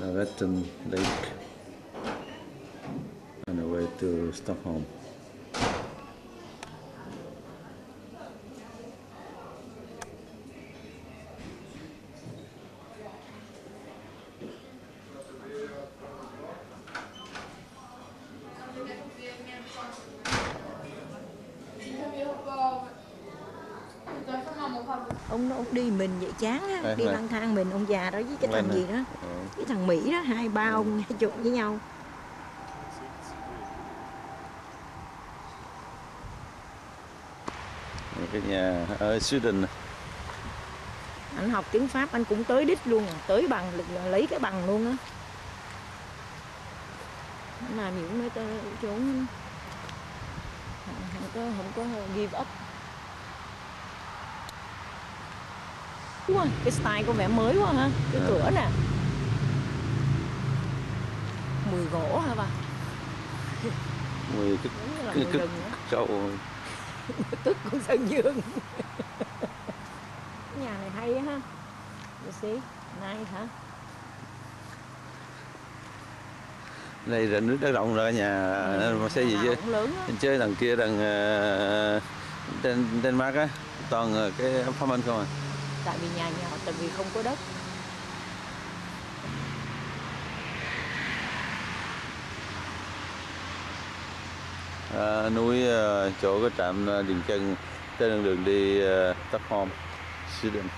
Lavetten Lake on the way to Stockholm. Ông đi mình vậy chán á, đi lang thang mình ông già đó với cái thằng gì đó, cái thằng Mỹ đó, hai ba ông chụp với nhau. Cái nhà ở Sweden. Anh học tiếng Pháp anh cũng tới đích luôn, tới bằng lấy cái bằng luôn á. Làm gì cũng nói tới trốn, không có give up. Quá, cái style có vẻ mới quá ha, cái cửa nè, 10 gỗ hả bà? 10 cái trâu. Tức con Sơn Dương. Cái nhà này hay ha. You see, nice hả? Đây là nước đất rộng rồi nhà, mà xây gì chứ? Mình chơi đằng kia đằng Denmark á, toàn cái apartment không à? Tại vì nhà nhỏ, tại vì không có đất. Núi chỗ cái trạm dừng chân trên đường đi Stockholm, Sweden.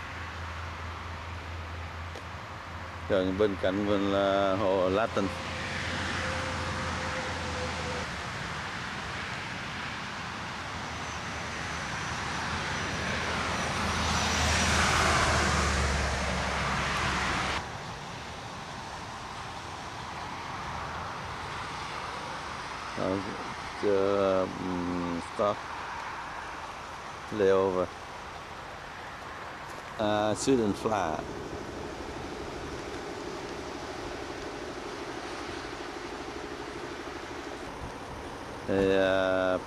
Gần bên cạnh bên là hồ Latin. Stop layover. Sweden flag.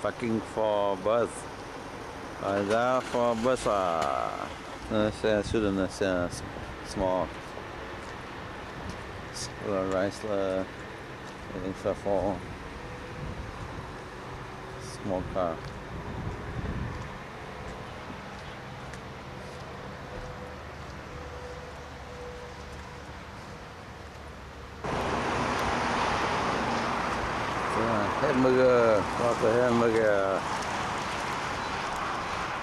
Parking for bus. That for bus. Sweden is small. Chrysler. I think for small car. Hamburger, coffee, hamburger,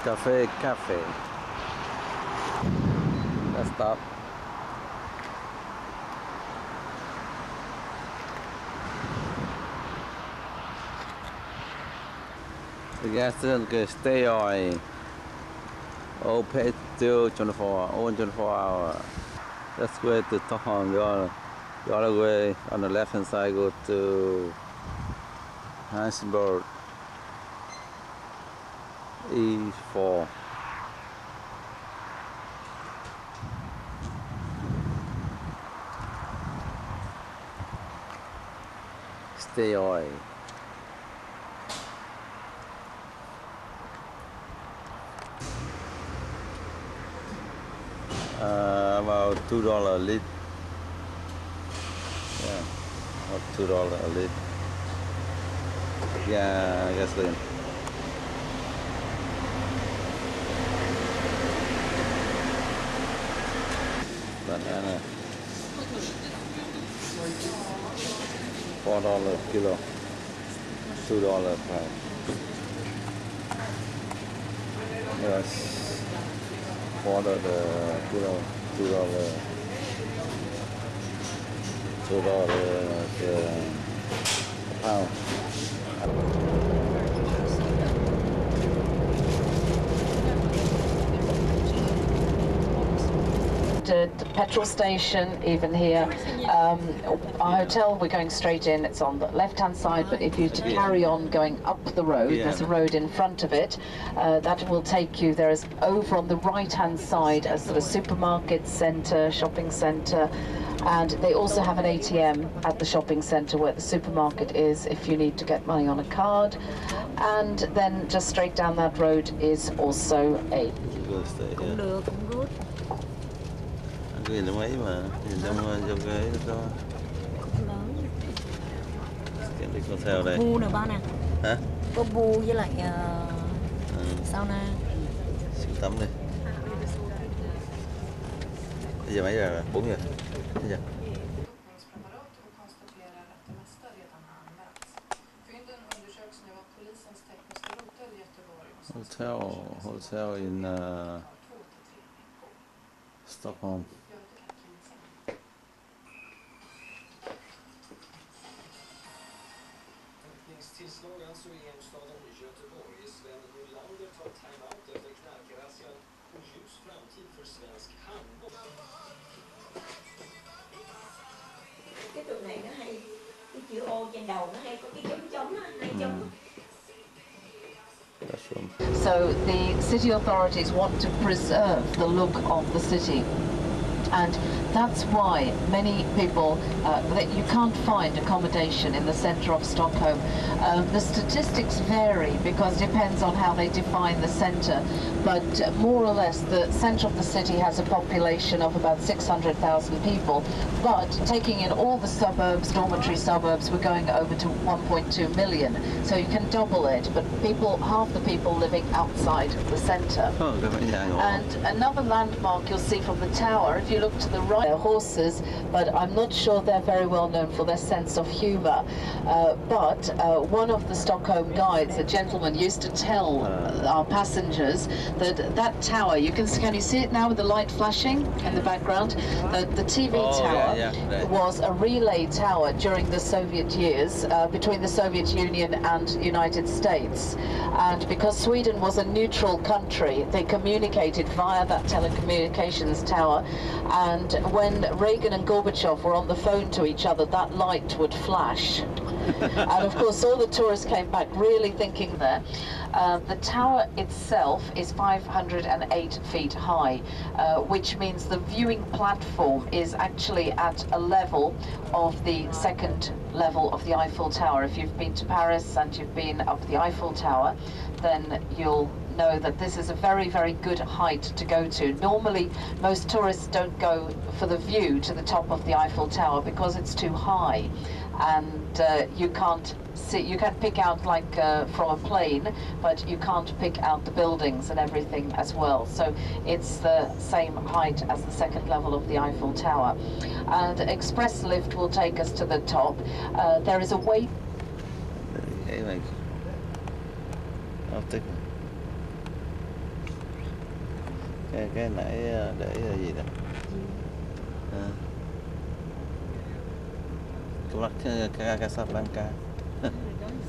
cafe. Let's stop. The gas station can stay on. Oh, pay till 24 hours. That's way to Stockholm. The other way on the left hand side go to Helsingborg. E4. Stay on. About $2 a liter. Yeah, about $2 a liter. Yeah, gasoline. Banana. $4 a kilo. $2 price. Yes. $4 a kilo. $2 a pound. The petrol station, even here. Our hotel, we're going straight in, it's on the left hand side, but if you to carry on going up the road, there's a road in front of it, that will take you, there is over on the right hand side a sort of supermarket centre, shopping centre, and they also have an ATM at the shopping centre where the supermarket is if you need to get money on a card, and then just straight down that road is also a Nhìn trong ấy mà, nhìn trong cái đó. Cái đi có theo đây. Bu nữa ba nè. Hả? Có bu với lại sauna. Siêu tắm đi. Bây giờ mấy giờ rồi? 4 giờ. Bây giờ. Hotel in Stockholm. Tillslagen så är hemstaden Göteborgs Sven Nylander tar time-out efter knarkrazzan och ljus framtid för svensk handboll. Cái tường này nó hay, cái chữ O trên đầu nó hay có cái chấm chấm á, hay chấm. So the city authorities want to preserve the look of the city. And that's why many people, that you can't find accommodation in the centre of Stockholm. The statistics vary because it depends on how they define the centre, but more or less the centre of the city has a population of about 600,000 people, but taking in all the suburbs, dormitory suburbs, we're going over to 1.2 million, so you can double it, but half the people living outside the centre. And another landmark you'll see from the tower, if you look to the right, they're horses, but I'm not sure they're very well known for their sense of humour. But one of the Stockholm guides, a gentleman, used to tell our passengers that tower, can you see it now with the light flashing in the background? The TV tower was a relay tower during the Soviet years between the Soviet Union and United States. And because Sweden was a neutral country, they communicated via that telecommunications tower. And when Reagan and Gorbachev were on the phone to each other, that light would flash. And of course, all the tourists came back really thinking there. The tower itself is 508 feet high, which means the viewing platform is actually at a level of the second level of the Eiffel Tower. If you've been to Paris and you've been up the Eiffel Tower, then you'll know that this is a very, very good height to go to. Normally, most tourists don't go for the view to the top of the Eiffel Tower because it's too high, and you can't see. You can pick out like from a plane, but you can't pick out the buildings and everything as well. So it's the same height as the second level of the Eiffel Tower. And express lift will take us to the top. There is a wait. Cái nãy để gì đó? Casablanca.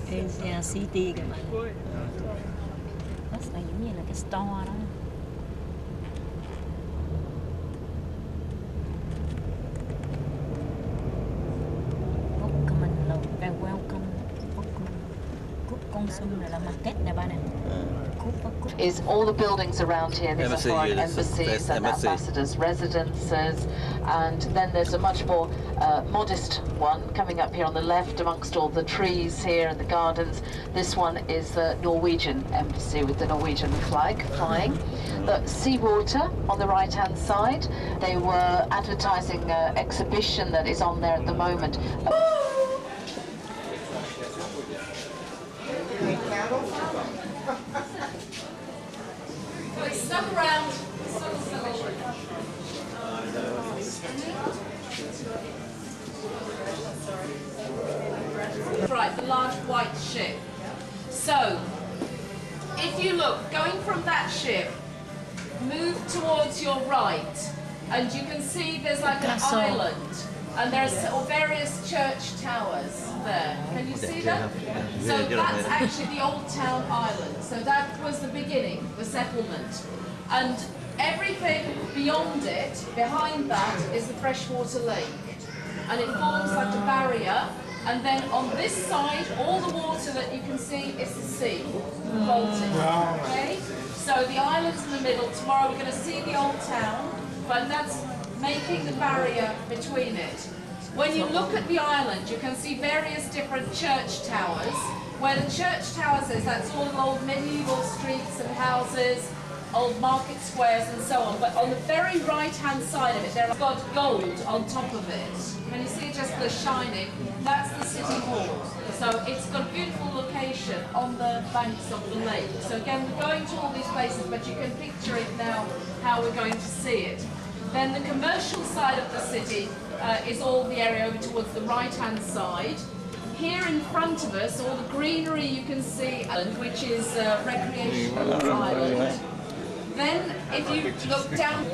Asia City các bạn. Nó là giống như là cái store đó. Is all the buildings around here. These are foreign embassies and ambassadors' residences, and then there's a much more modest one coming up here on the left amongst all the trees here and the gardens. This one is the Norwegian embassy with the Norwegian flag flying. The Seawater on the right-hand side, they were advertising an exhibition that is on there at the moment. Stuck around. Right, the large white ship. So, if you look, going from that ship, move towards your right, and you can see there's like an island, and there's various church towers there. Can you see that? So that's actually the Old Town Island. So that was the beginning, the settlement. And everything beyond it, behind that, is the freshwater lake. And it forms like a barrier. And then on this side, all the water that you can see is the sea, the Baltic. Okay? So the island's in the middle. Tomorrow we're going to see the old town, but that's making the barrier between it. When you look at the island, you can see various different church towers. Where the church towers is, that's all old medieval streets and houses. old market squares and so on. But on the very right-hand side of it, there are got gold on top of it. Can you see just the shining? That's the city hall. So it's got a beautiful location on the banks of the lake. So again, we're going to all these places, but you can picture it now how we're going to see it. Then the commercial side of the city is all the area over towards the right-hand side. Here in front of us, all the greenery you can see, which is recreational island. Then, if you look down...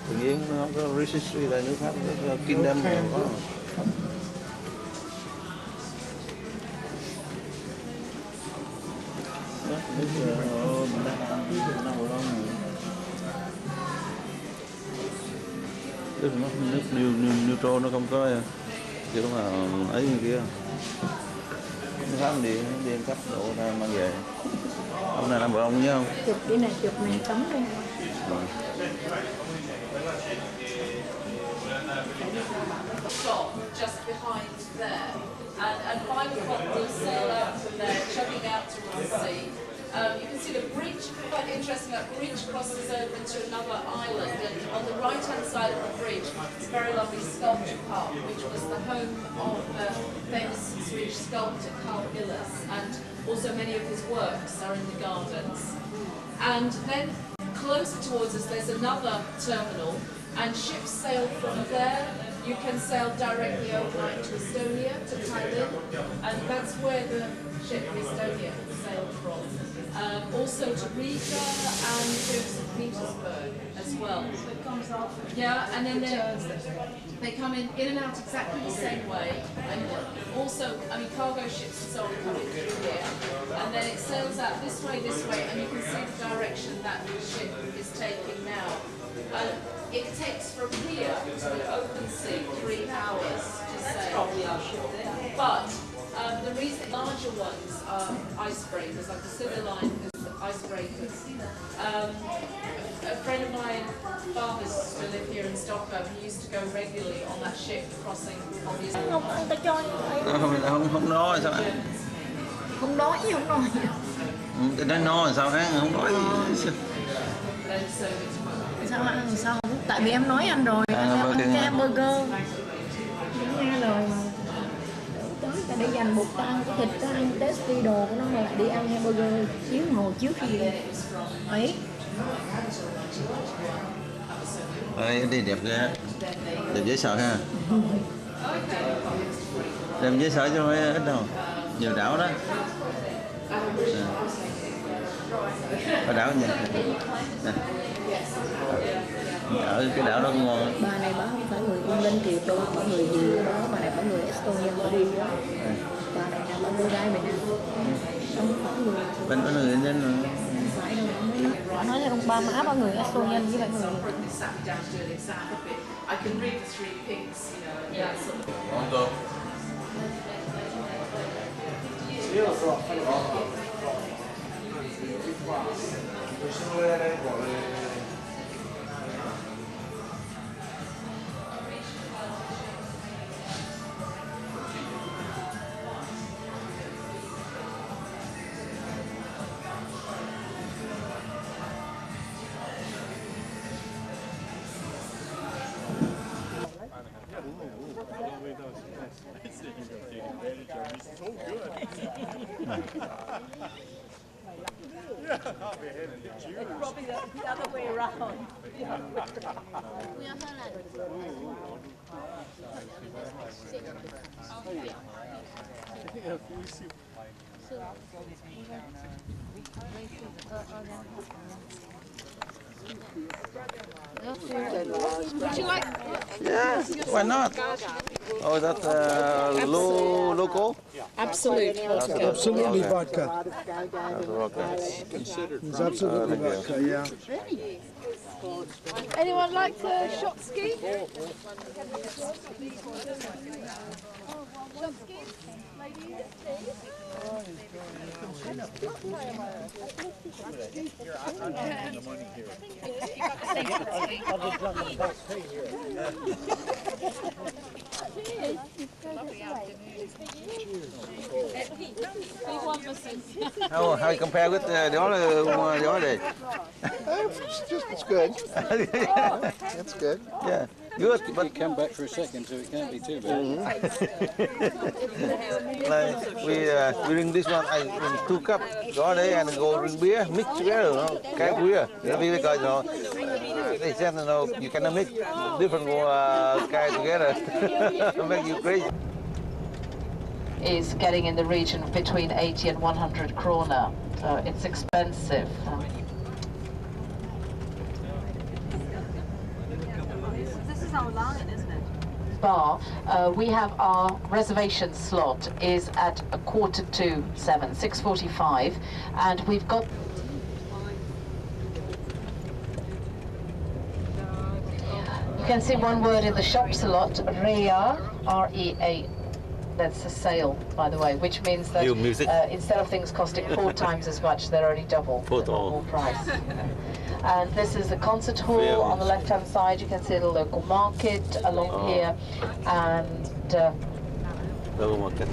Tự nhiên nó có registry tại nước Pháp, nó Kingdom có. Nước neutral nó không có kiểu mà ấy như kia. Nước Pháp đi khách đổ ra mang về. Ông này làm vợ ông nhớ không? Chụp cái này, chụp này cấm đi. Shop just behind there, and 5 o'clock we'll sail out from there, chugging out towards the sea. You can see the bridge, quite interesting, that bridge crosses over to another island, and on the right-hand side of the bridge is a very lovely sculpture park, which was the home of the famous Swedish sculptor Carl Illes, and also many of his works are in the gardens. And then closer towards us there's another terminal, and ships sail from there. You can sail directly overnight to Estonia, to Tallinn, and that's where the ship Estonia sailed from. Also to Riga and to St. Petersburg as well. Yeah, and then they come in and out exactly the same way. And also, I mean, cargo ships and so on come in through here. And then it sails out this way, and you can see the direction that the ship is taking now. It takes from here to the open sea 3 hours to sail. But the reason larger ones are icebreakers, like the Silver Line is icebreakers. A friend of mine, father used to live here in Stockholm, he used to go regularly on that ship crossing on the... Không nói sao ăn? Không nói gì, không nói gì. Tôi nói no sao ăn, không nói gì. Sao ăn sao không? Tại vì em nói anh rồi, anh ăn cái hamburger. Đúng nghe lời mà. Tới ta để dành bột ta ăn cái thịt, ta ăn tasty đồ của nó mà lại đi ăn hamburger xíu hồi trước khi ấy. Đi đẹp ghê, đẹp dễ sợ ha. Đẹp dễ sợ chứ không phải ít đâu, nhiều đảo đó. Có đảo gì? Ở cái đảo đó cũng ngon. Bà này bà không phải người Yên Linh Kiều đâu, bà người gì đó, bà này bà người Estonia bà đi đó. Bà này là bà người đây mình nè. Không phải người. Bên có người Yên Linh mà. Phải đâu bà nói là ba má bà người Estonia với bà người. Probably the other way around. Would you like? Yes, why not? Oh, is that local? Absolutely. Absolutely vodka. That's vodka. It's absolutely vodka, yeah. Anyone like to shot ski? Shot ski? Ladies, please. How you compare with the other? It's good. It's good. Yeah, good. But You come back for a second, so it can't be too bad. like we drink this one, I drink 2 cups, go there and go drink beer, mix together, you know, kind of beer. You know, because you know, they said you know you cannot mix different kind together, make you crazy. Is getting in the region between 80 and 100 krona, so it's expensive. This is our line, isn't it? Bar, we have our reservation slot is at 6:45, 6:45, and we've got. You can see one word in the shops a lot, REA, R-E-A. That's a sale, by the way, which means that instead of things costing 4 times as much, they're only double the normal price. And this is the concert hall. On the left-hand side, you can see the local market along here, and Local market.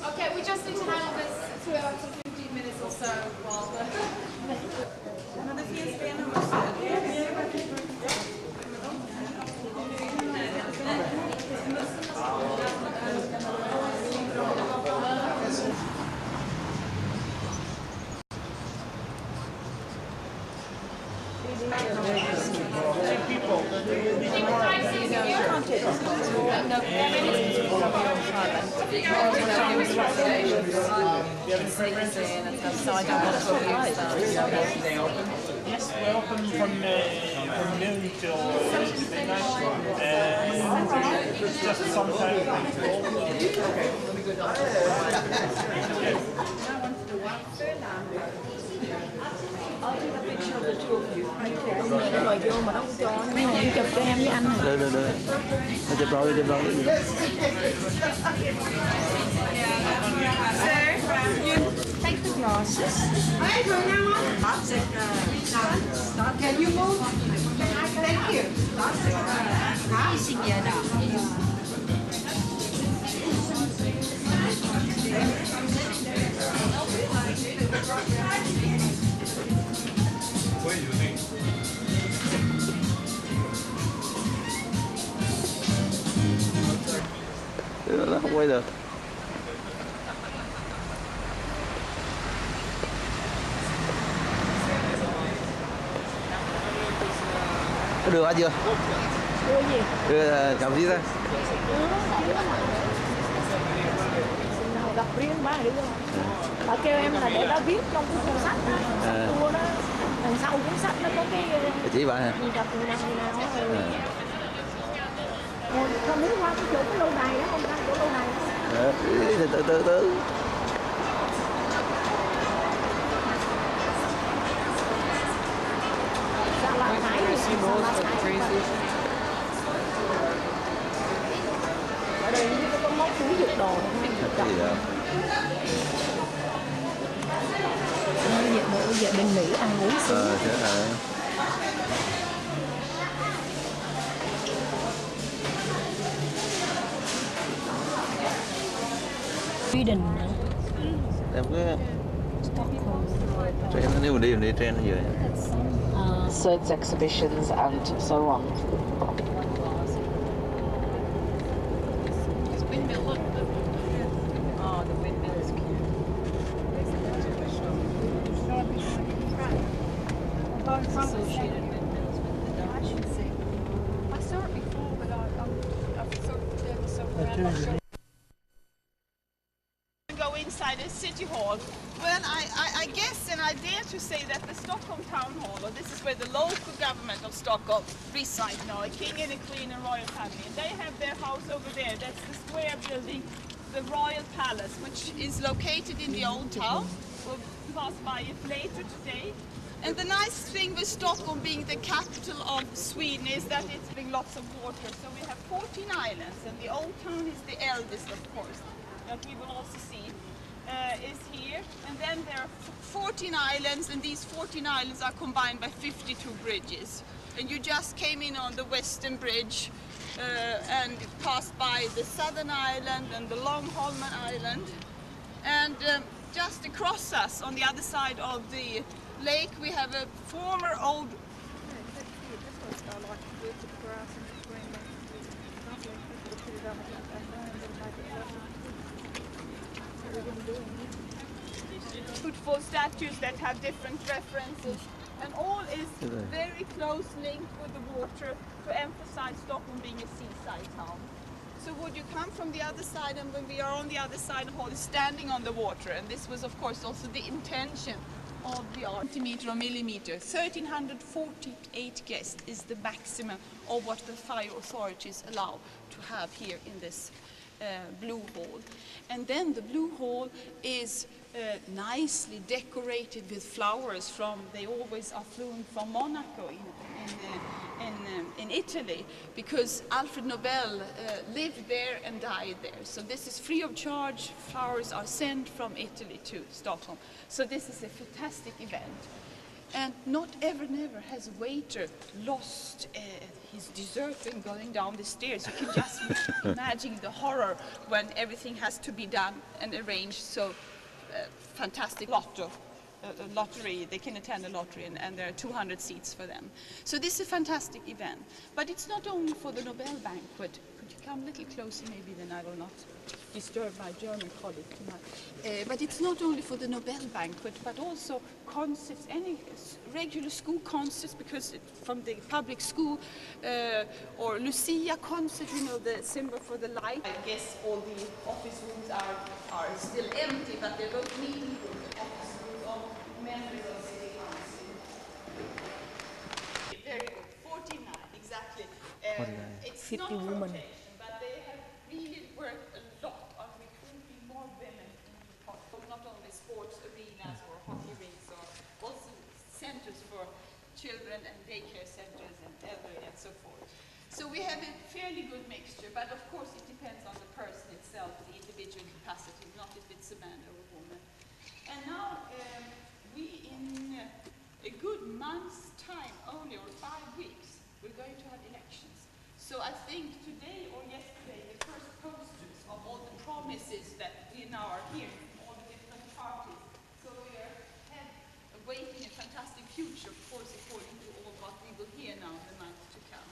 Okay, we just need to handle this 2 hours and 15 minutes or so while the... Yes, we're open from noon till midnight. Just sometimes. Rồi vô mà không cho nó không chụp cho em với anh. Được. Nó chụp rồi. Take the glasses. Can you move? Thank you. Easy here now. Nó không quay được. Có đưa ăn chưa? Đưa gì? Đưa chồng gì ta? Gặp riêng ba đi rồi. Bà kêu em là để đó viết trong cái cuốn sách đó. Tour đó. Đằng sau cuốn sách nó có cái Chỉ bạn hả? gặp người nào rồi. Con muốn qua cái chỗ cái lâu đài đó không ta? Chỗ lâu đài đó. Từ. Dạ là Thái đi. Ở đây nó có móc túi giật đồ. Gì đâu? Giờ bên Mỹ ăn uống xíu. Thế hả? Quy định Em cứ train nếu mà đi train nó vậy. So it's exhibitions and so on. Oh, the windmill is cute. Associated windmills with the Dutch. I saw it before, but I've sort of turned myself around. Go inside. inside the city hall. Well, I guess and I dare to say that the Stockholm Town Hall, or this is where the local government of Stockholm reside now, a king and a queen and royal family. And they have their house over there. That's the square building, the Royal Palace, which is located in the old town. We'll pass by it later today. And the nice thing with Stockholm being the capital of Sweden is that it's having lots of water. So we have 14 islands, and the old town is the eldest, of course, that we will also see is here. And then there are 14 islands, and these 14 islands are combined by 52 bridges. And you just came in on the Western Bridge and passed by the Southern Island and the Långholmen Island. And just across us, on the other side of the lake, we have a former old... beautiful statues that have different references, and all is very close linked with the water to emphasize Stockholm being a seaside town. So would you come from the other side, and when we are on the other side of the hall, is standing on the water, and this was of course also the intention of the centimeter or millimeter. 1,348 guests is the maximum of what the fire authorities allow to have here in this blue hall. And then the blue hall is nicely decorated with flowers from, they always are flown from Monaco in Italy, because Alfred Nobel lived there and died there. So this is free of charge. Flowers are sent from Italy to Stockholm. So this is a fantastic event. And not ever, never has a waiter lost his dessert when going down the stairs. You can just imagine the horror when everything has to be done and arranged. So fantastic lottery, they can attend a lottery, and there are 200 seats for them. So this is a fantastic event. But it's not only for the Nobel banquet. Could you come a little closer maybe, then I will not disturb my German colleague tonight. But it's not only for the Nobel banquet, but also concerts, any regular school concerts, because from the public school, or Lucia concert, you know, the symbol for the light. I guess all the office rooms are still empty, but they're both meeting rooms, office rooms of members of city council. Very good, 49, exactly. It's 50 not women. rotation, but they have really worked a lot on recruiting more women into politics, not only sports arenas or hockey rinks, or also centers for children and daycare centers and elderly and so forth. So we have a fairly good mixture, but of course it depends on the person itself, the individual capacity, not if it's a man or a woman. And now we, in a good month's time only, or 5 weeks, we're going to have elections. So I think today or yesterday, the first posters of all the promises that we now are hearing from all the different parties. So we are awaiting a fantastic future, of course, according to all what we will hear now in the months to come.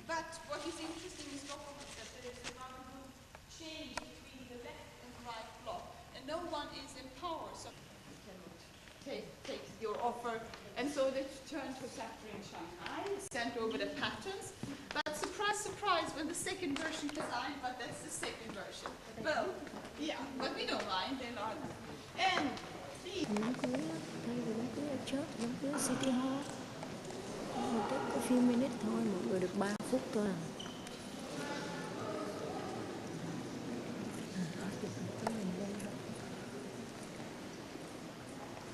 But what is interesting in Stockholm is that there is a rather good change between the left and the right bloc, and no one is in power, so you cannot take your offer. And so let's turn to factory in Shanghai, sent over the patterns. But surprise, surprise, when the second version designed, but that's the second version. Well, yeah, but we don't mind, they are. And City Hall. Có few minutes thôi, mọi người được 3 phút thôi à.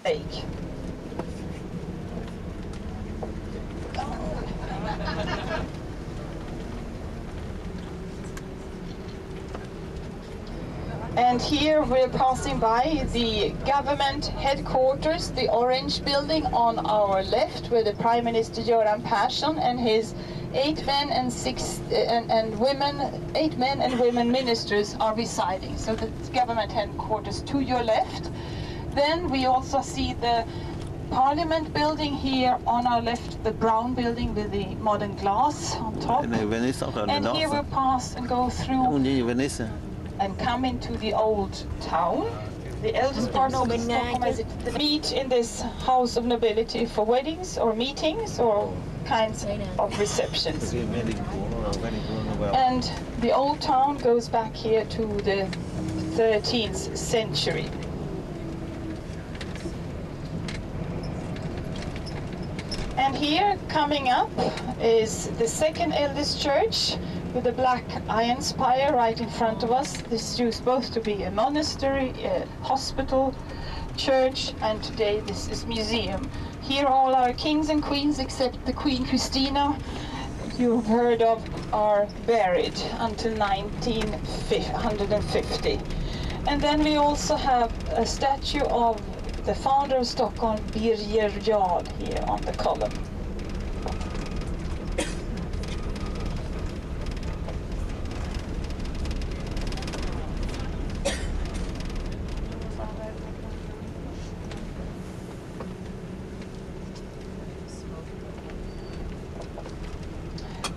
Lake. And here we're passing by the government headquarters, the orange building on our left, where the Prime Minister Göran Persson and his 8 men and women ministers are residing. So the government headquarters to your left. Then we also see the Parliament building here on our left, the brown building with the modern glass on top. And here we'll pass and go through and come into the old town. The eldest part of Stockholm, as it meet in this house of nobility for weddings or meetings or kinds of receptions. And the old town goes back here to the 13th century. And here, coming up, is the second eldest church with a black iron spire right in front of us. This used both to be a monastery, a hospital, church, and today this is museum. Here all our kings and queens, except the Queen Christina, you've heard of, are buried until 1950. And then we also have a statue of the founder of Stockholm, Birger Jarl, here on the column.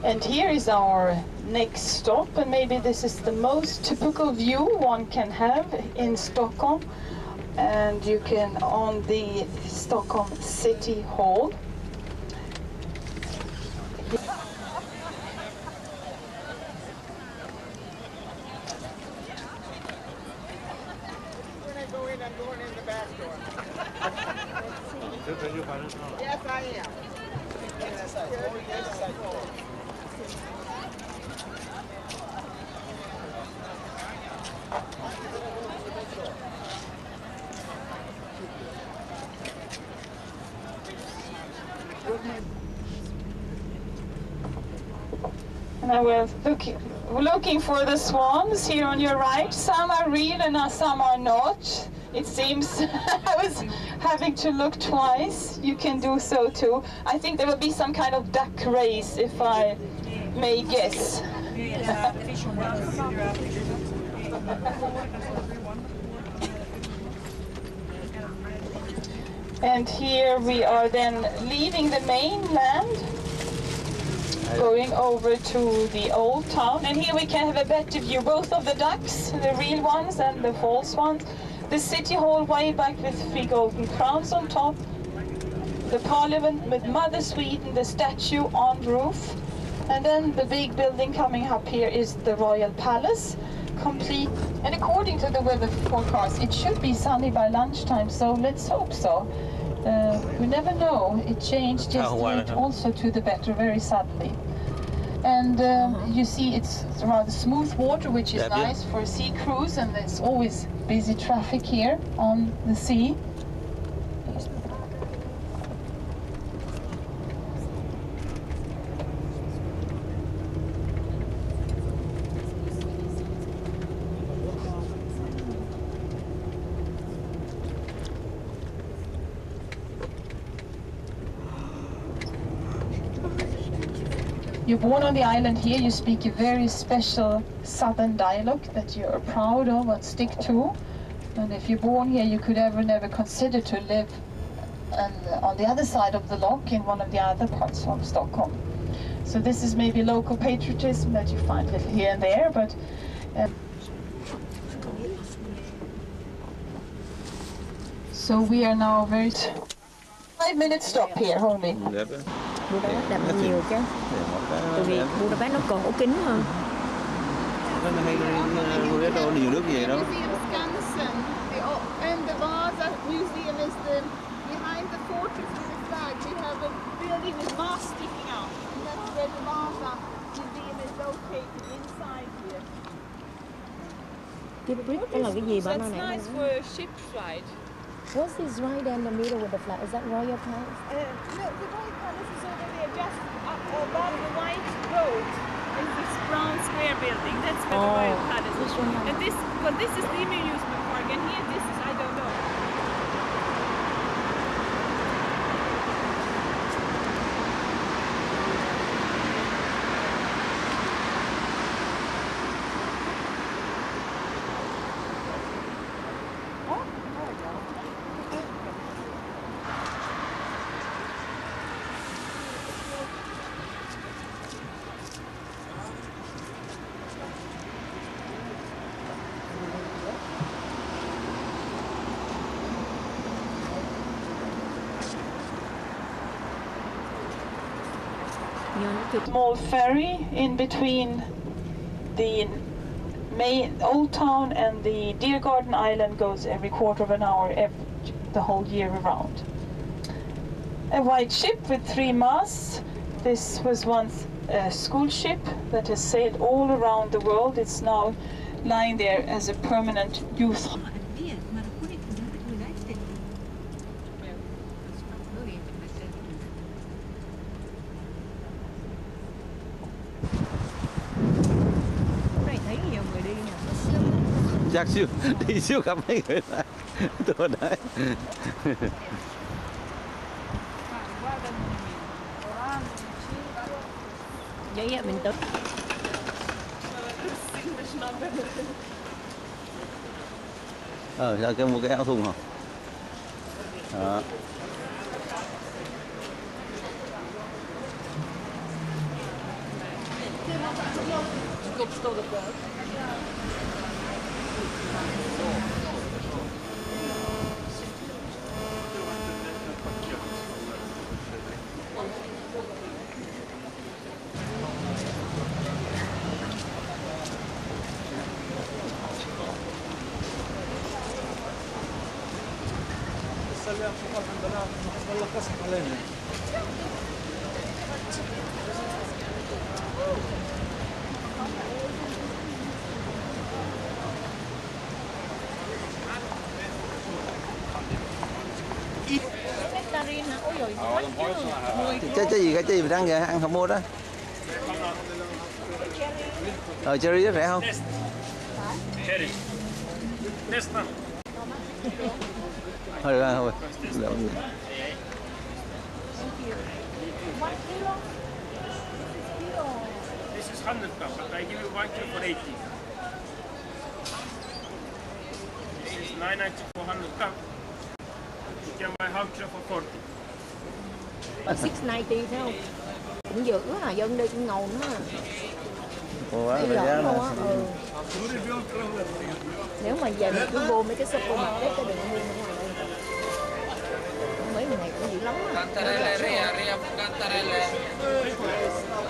And here is our next stop, and maybe this is the most typical view one can have in Stockholm. And you can on the Stockholm City Hall. When I go in, I'm going in the back door. Yes, I am. And I was looking for the swans here on your right. Some are real and some are not. It seems I was having to look twice. You can do so too. I think there will be some kind of duck race, if I may guess. And here we are then leaving the mainland, going over to the old town. And here we can have a better view, both of the ducks, the real ones and the false ones. The city hall way back with 3 golden crowns on top. The parliament with Mother Sweden, the statue on roof. And then the big building coming up here is the Royal Palace, complete. And according to the weather forecast, it should be sunny by lunchtime, so let's hope so. We never know. It changed yesterday also to the better very suddenly. And you see it's rather smooth water, which is nice for a sea cruise, and there's always busy traffic here on the sea. You're born on the island here, you speak a very special southern dialect that you're proud of and stick to. And if you're born here, you could never consider to live on the other side of the lock in one of the other parts of Stockholm. So this is maybe local patriotism that you find little here and there, but so we are now very 5-minute stop here only. Budapest đẹp hơn nhiều chứ. Tại vì Budapest nó cổ kính hơn. Nó hay Budapest đâu nhiều nước gì đâu. And the Vasa Museum is behind the fortress with the flag. We have a building with mast sticking out. And that's where the Vasa Museum is located inside here. Cái bridge đó là cái gì bạn nói nãy? That's nice for a ship ride. What's this right in the middle with the flag? Is that Royal Palace? No, the Royal Palace is over there, just up above the white road. Is this brown square building? That's where the Royal Palace is. And this is the amusement park, and here this is, I don't know. Small ferry in between the Old Town and the Deer Garden Island goes every quarter of an hour the whole year around. A white ship with 3 masts. This was once a school ship that has sailed all around the world. It's now lying there as a permanent youth. Chắc siêu đi siêu gặp mấy người này tôi đấy. Vậy mình tới. Ra cái một cái áo thun hả? Đó. Trái gì mình ăn vậy? Ăn không mua đó. Cherry rất rẻ không? Cherry. Nästan. Thôi được rồi, thôi. This is 100 cup, but I give you 1 kilo for 80. This is 9.90 for 100 cup. You can buy half kilo for 40. 690 phải không? Cũng dữ à, dân đây cũng ngầu nữa. Quá là giá luôn á. Nếu mà về mình cứ vô mấy cái supermarket cái đừng mua ở ngoài đây. Mấy người này cũng dữ lắm á.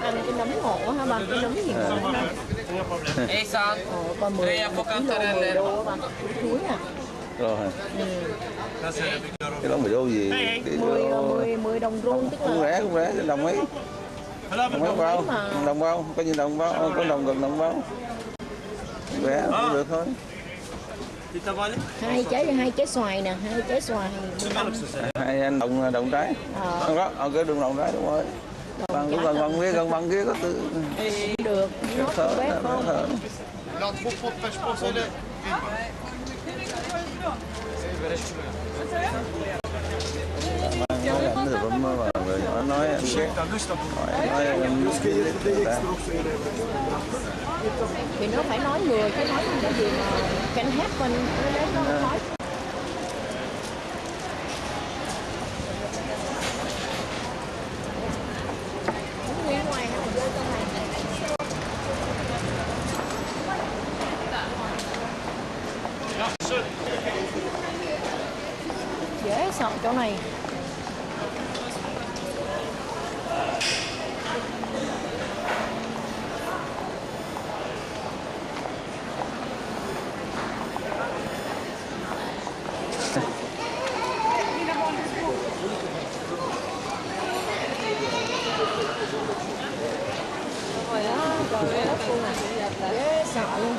Ăn cái nấm ngọt quá hả ba? Cái nấm gì ngọt hả? Còn 10 đô á ba. Chuối à. Rồi. Cái đó 10 đô gì? 10 đồng rôn tức là không rẻ, đồng mấy. Đồng mấy bao? Đồng bao, có như đồng bao, có đồng gần đồng bao. Rẻ cũng được thôi. hai trái xoài nè, 2 trái xoài. 2 anh đồng trái. Không có, cái đường đồng trái đúng rồi. Gần bằng kia có từ được, nó thở, bé không? Nói thì nó phải nói người chứ nói cái gì mà can happen nó nói. Nguyên ngoài nó rơi trong này. Dễ sợ chỗ này. Dễ sợ luôn.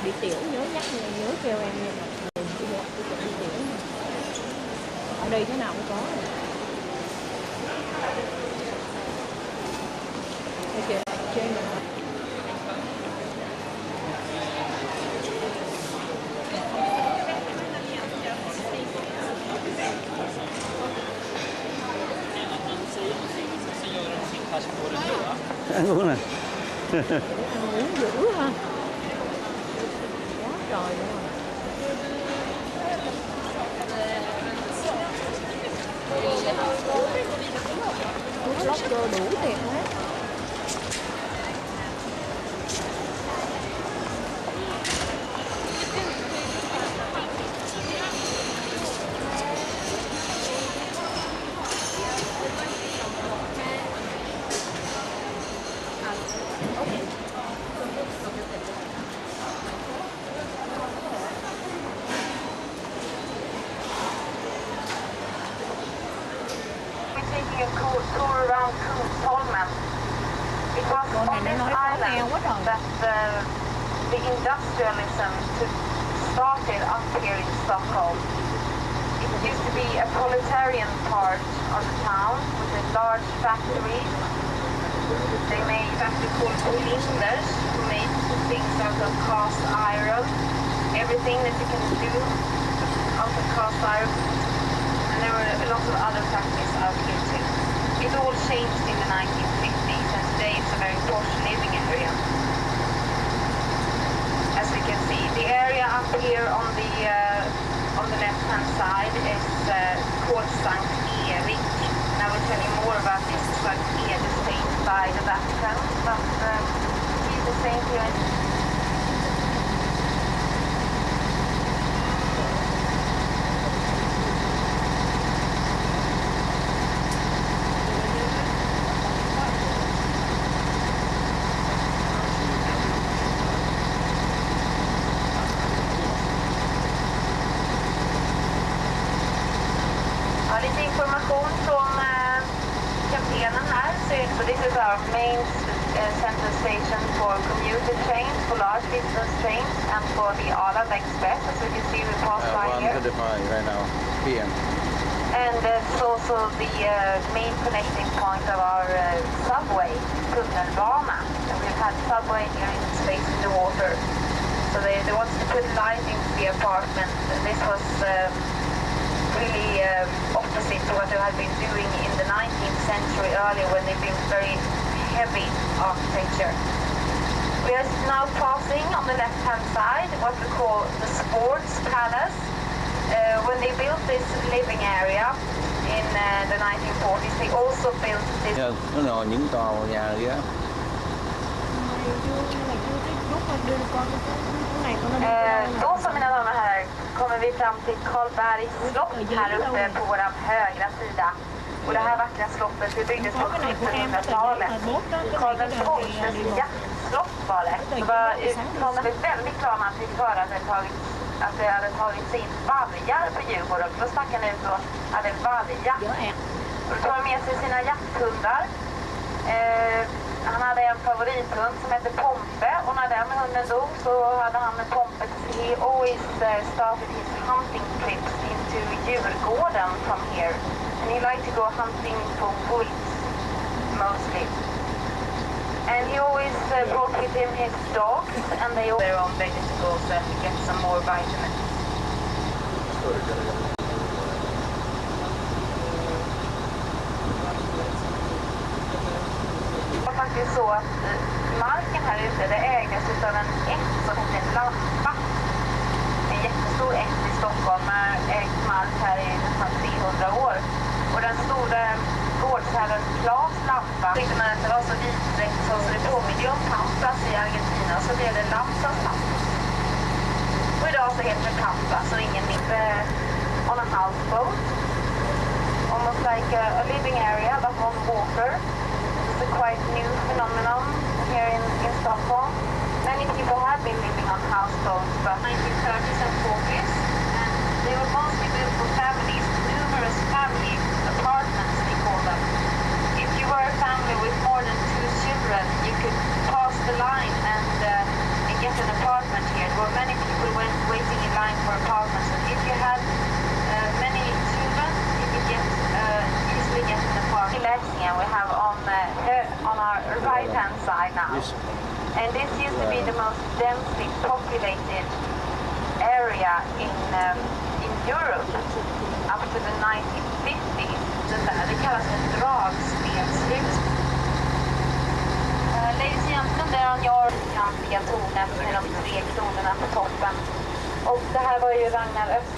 Đi tiểu nhớ nhắc nhớ kêu em nha. Ở đây thế nào cũng có. Đây kìa, trên này. ăn uống nè. Ăn uống dữ ha. Quá trời luôn. Food blogger đủ tiền hết. On this island that the industrialism started up here in Stockholm. It used to be a proletarian part of the town with a large factory. They made a factory called Finland, who made things out of cast iron. Everything that you can do out of cast iron. And there were a lot of other factories out here too. It all changed in the 1950s, and today it's a very posh living area. As you can see, the area up here on the left-hand side is called Sankt Erik. And I will tell you more about this Sankt Erik estate by the Vatican, but it's the same here. Lite information från kaptenen här. So this is our main central station for commuter trains, for large distance trains, and for the Arlanda Express. As you can see, we pass by here. 1:35 right now, PM. And it's also the main connecting point of our subway, tunnelbana. And we've had subway here in space in the water. So they wanted to put light into the apartment, and this was really opposite to what they had been doing in the 19th century earlier, when they've been very heavy architecture. We are now passing on the left-hand side what we call the Sports Palace. When they built this living area in the 1940s, they also built this. Nó ngồi những tòa nhà kia. Då så, mina damer och herrar, kommer vi fram till Karlbergs slott här uppe på vår högra sida. Och det här vackra slottet, det byggdes på 1700-talet. Karl XII:s jaktslott var det. Det var väldigt glad man fick höra att det hade tagits in vargar på Djurgården. Då stack han ut och hade vargjakt. Och då tog han med sig sina jakthundar. Han hade en favorithund som hette Pompe, och när den hunden dog så hade han med Pompe. He always started his hunting trips into Djurgården from here. And he liked to go hunting for wolves mostly. And he always brought with him his dogs, and they all their own vegetables and get some more vitamins. Det var faktiskt så att marken här ute, det ägdes av en ätt som heter Lampa. En jättestor ätt i Stockholm med ägt mark här i nästan 300 år. Och den stora gårdsherren Claes Lampa tyckte man att det var så vidsträckt så det påminner ju om Pampas i Argentina, så blev det Lampas Lampa. Och idag så heter det Pampas, så ingen mindre on a houseboat. Almost like a living area but on water. It's a quite new phenomenon here in Stockholm. Many people have been living on houseboats from 1930s and 40s, and they were mostly built for families, numerous family apartments they call them. If you were a family with more than 2 children, you could pass the line and get an apartment here. There were many people waiting in line for apartments, and if you had many children, you could easily get an apartment. We have on our right-hand side now. And this used to be the most densely populated area in Europe up to the 1950s. Det kallas för dragspelshus. Ladies and gentlemen, där har jag kantiga tornet med de 3 kronorna på toppen. Och det här var ju Ragnar Öst.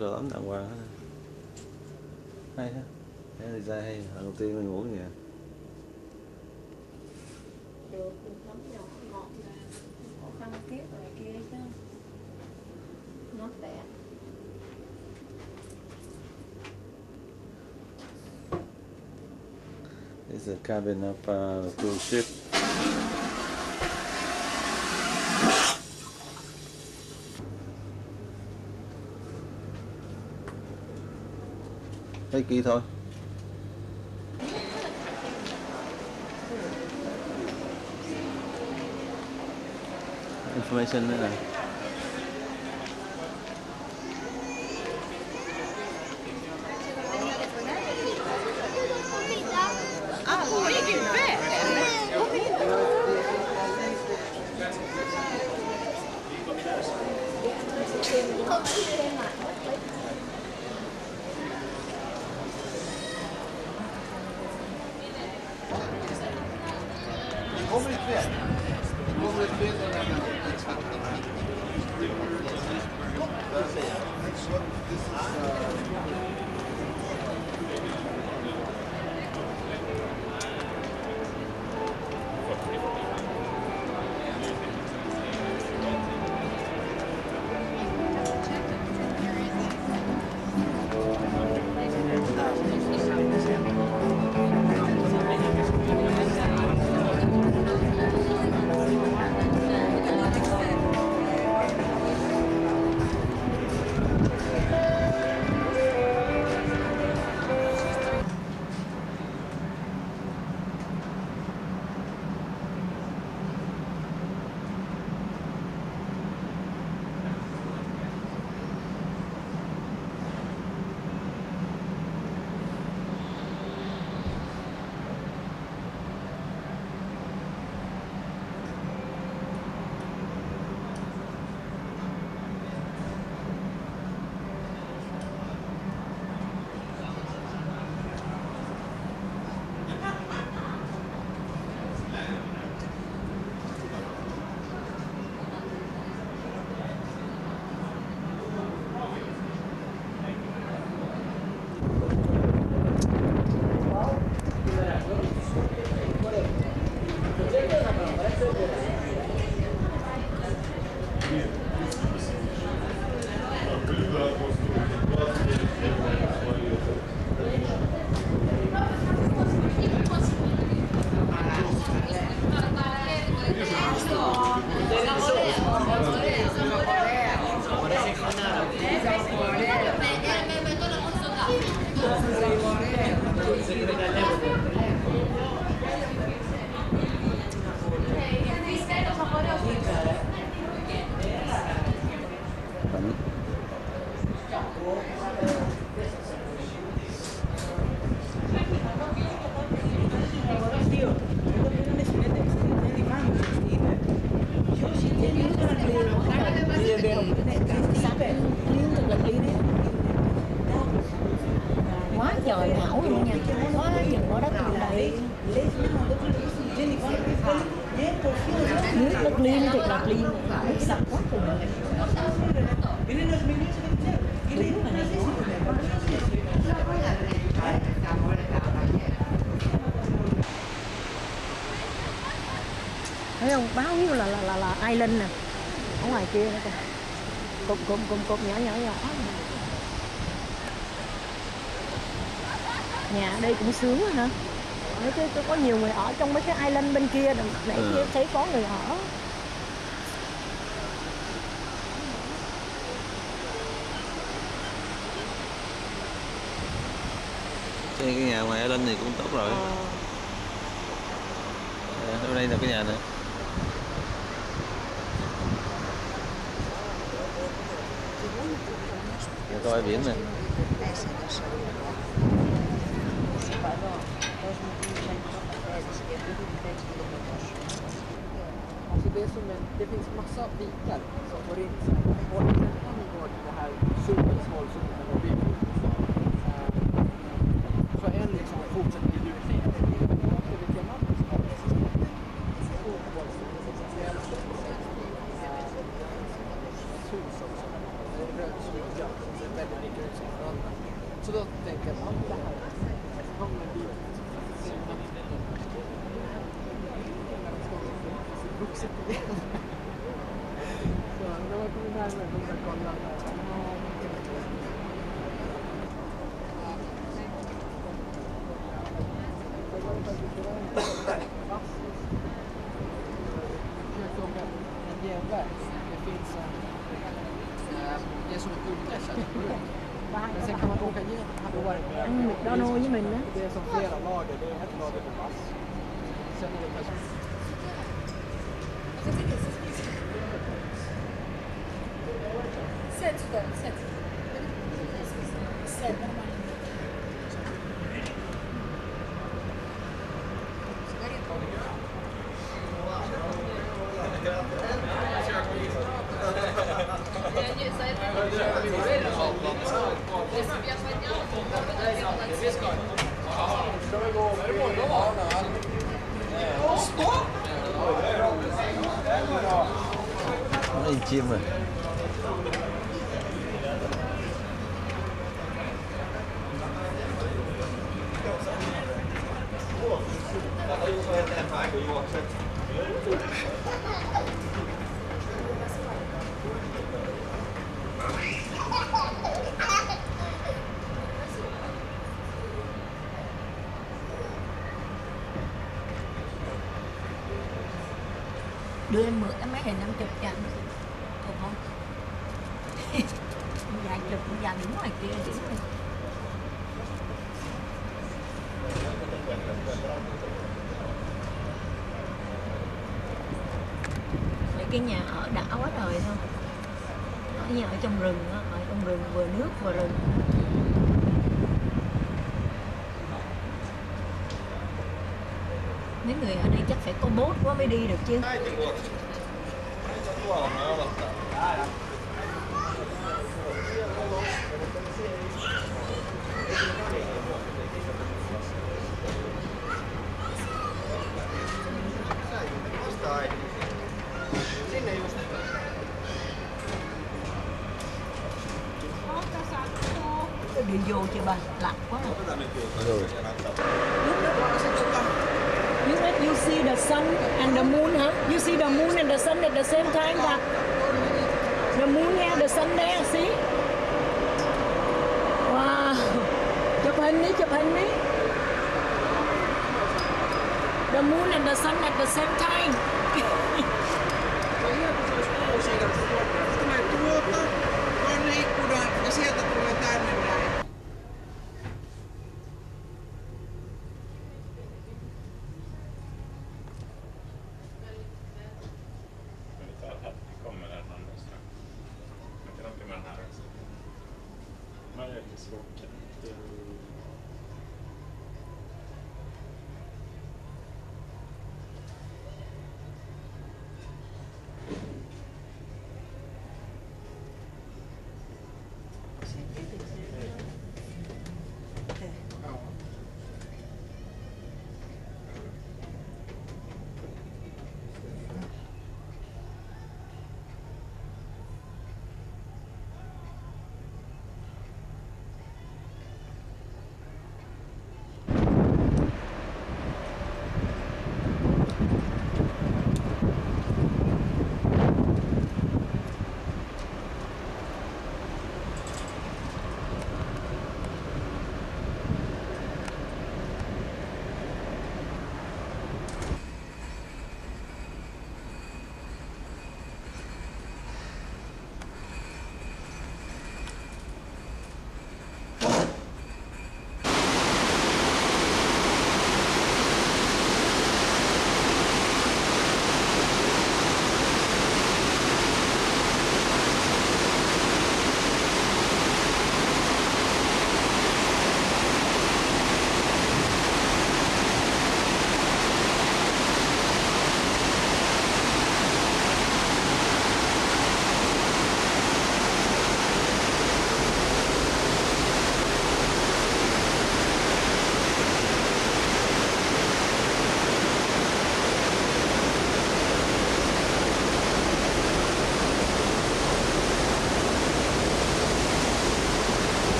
tôi cao lắm đàng hoàng hết. Hay ha, thế thì ra hay, lần đầu tiên mình ngủ như vậy. Được, nấm nhỏ ngọt là khó khăn tiếp rồi kia chứ. Not bad. This is a cabin of a cruise ship. Thấy kỹ thôi. Information nữa nè. Quá trời thảo luôn nha, quá nhiều có đất luôn đây. Nước nó clean thiệt là clean, nước sạch quá trời. Thấy không, bao nhiêu là island nè, ở ngoài kia nữa kìa, cục nhỏ nhỏ. Nhà ở đây cũng sướng rồi hả? Mấy cái có nhiều người ở trong mấy cái island bên kia, nãy kia thấy có người ở. Cái nhà ngoài island thì cũng tốt rồi. Ở đây là cái nhà này. Nhà coi biển nè. Det finns massa vikar som går in så här. Och sen ingår det här solens håll som är byggt. Så en liksom fortsätter bli utnyttjad. Röd smuga, väldigt vuxit igen. Så när man kommer närmare då ska kolla. En genväg. Det finns det är som ett utläsare. Men sen kan man åka igenom här. Đó nô với mình đó. Det är som flera lager. Det är ett lager på pass. Sen är det kanske... Sätt där, sätt. Sätt där. Nó in chim rồi. Đưa em mượn cái máy hình em chụp cho anh. Được không? Dạ chụp, dạ đứng ngoài kia đứng ngoài. Mấy cái nhà ở đã quá trời thôi. Ở nhà ở trong rừng đó, ở trong rừng vừa nước vừa rừng. Mấy người ở đây chắc phải có bốt quá mới đi được chứ. Đi vô chưa ba, lạnh quá rồi. You see the sun and the moon, huh? You see the moon and the sun at the same time, huh? The moon here, the sun there, see? Wow! Chụp hình đi, chụp hình đi. The moon and the sun at the same time. Ja sieltä tulee tänne näin. Kommer den andra strax. Man kan åka med den här också. Nej, det är svårt.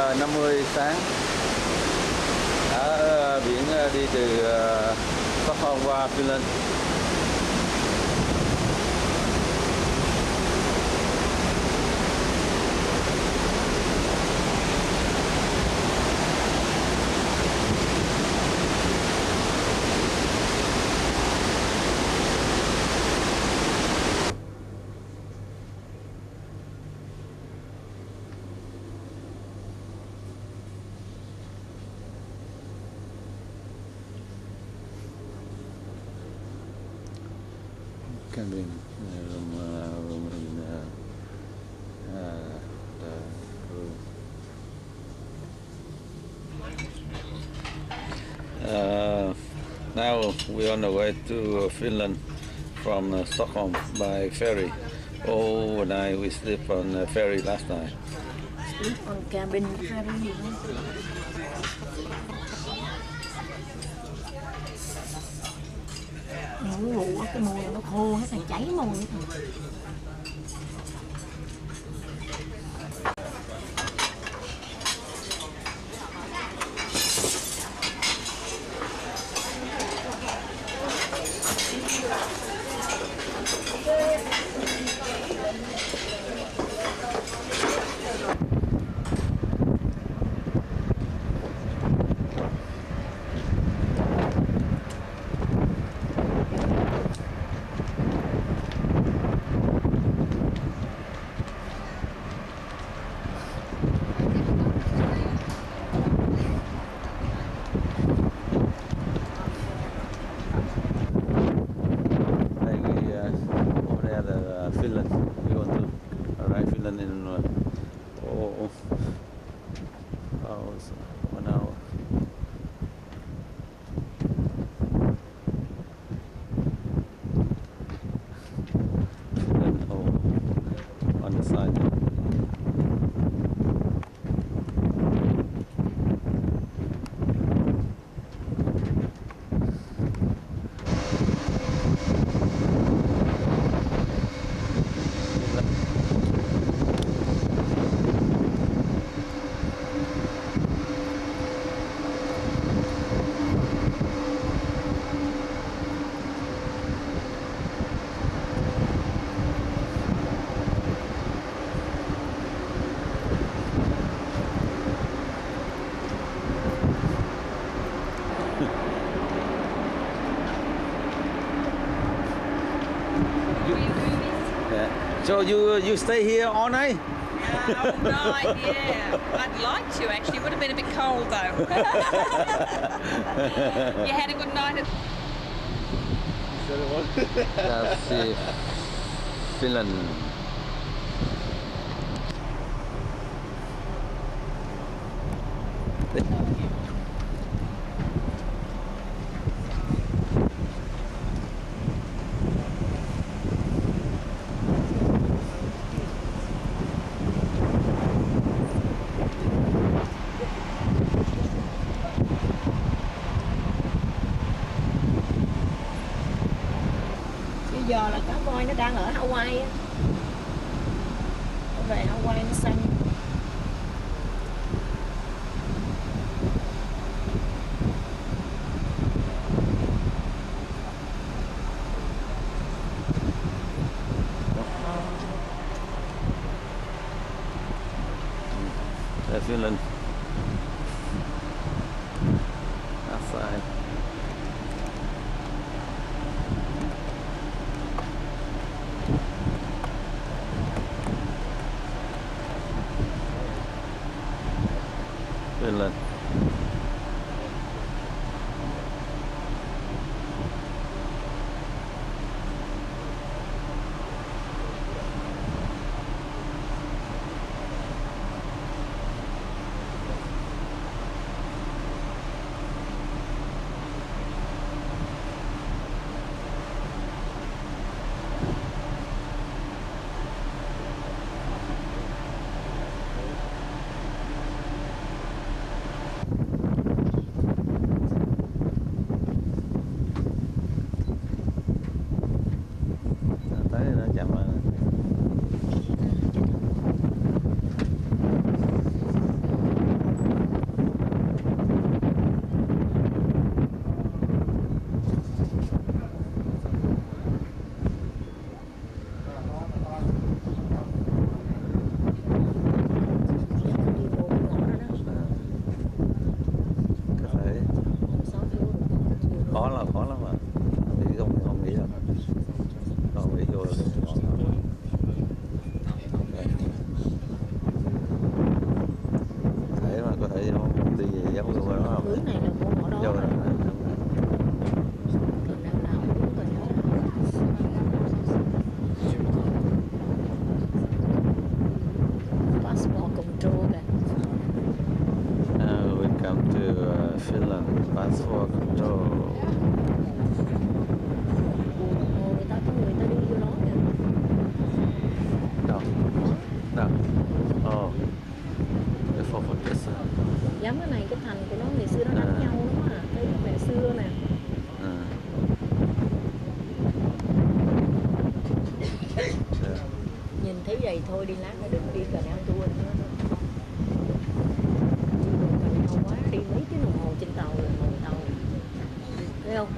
5:50 sáng ở biển đi từ Stockholm qua Finland. Cabin room in the room. Now we're on the way to Finland from Stockholm by ferry. Overnight we sleep on the ferry last night. Sleep on cabin ferry. Ngủ cái mùi nó khô hết rồi, cháy mùi hết rồi. Finland. We want to arrive Finland in 1 hour. Finland on the side. So you stay here all night? Yeah, all night, yeah. I'd like to actually. Would have been a bit cold though. You had a good night at... That's Finland. Bây giờ là cá voi nó đang ở Hawaii á. Nó về Hawaii nó xanh. Finland. Outside. Finland. khó lắm mà. Thì không nghĩ là không nghĩ vô là cũng khó lắm. Thấy mà có thể không đi gì giống như đó không? Hướng này là mua ở đó. Vô rồi. Passport control kìa. We come to Finland passport control. Người ta đi vô đó kìa. Đâu? Đâu? Oh, cái phố fortress. Giống cái này cái thành của nó ngày xưa nó đánh nhau đúng à? Cái mẹ xưa nè. Nhìn thấy vậy thôi đi lát nữa đừng đi Canal Tour nữa. Canal quá đi mấy tiếng đồng hồ trên tàu rồi ngồi tàu. Thấy không?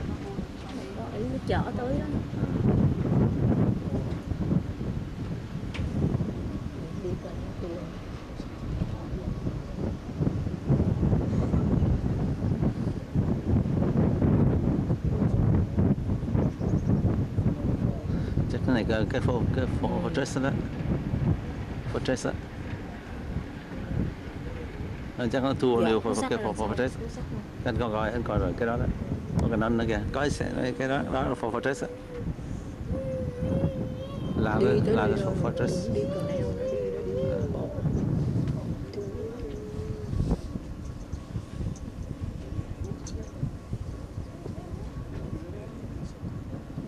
Có ý nó chở tới đó. Đi Canal Tour. Chắc cái này cái phố fortress đó. Fortress á. Chắc nó tour liều cái phố fortress. Anh coi rồi cái đó đó. Có cái nón nữa kìa. Có cái đó là phố fortress á. Là cái phố fortress.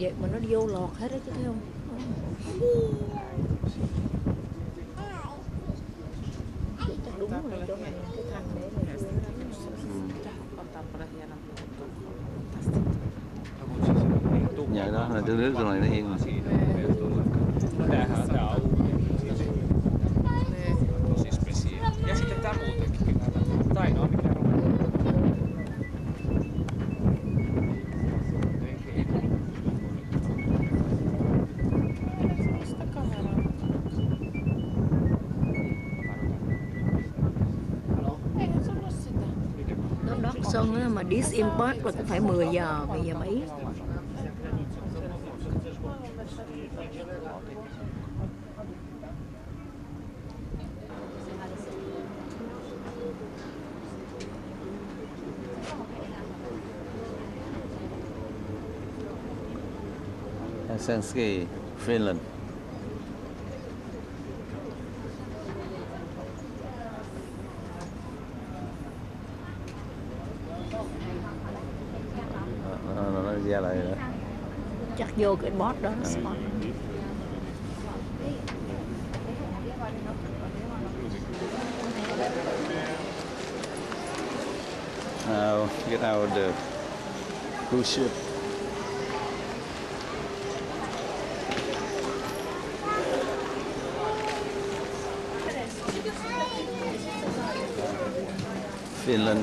Vậy mà nó vô lọt hết đó chứ thấy không? Chắc đúng rồi chỗ này cái thành để này. Nhà đó là nước rồi nó yên mà. Tosi spesiaali. Ja sitten tää muutenkin. Tainoa mikä on. Đó Sơn á, mà disembark là cũng phải 10 giờ, bây giờ mấy. Helsinki, Finland. Nó ra lại đó. Chắc vô cái boss đó spot. Now get out the cruise ship. Finland.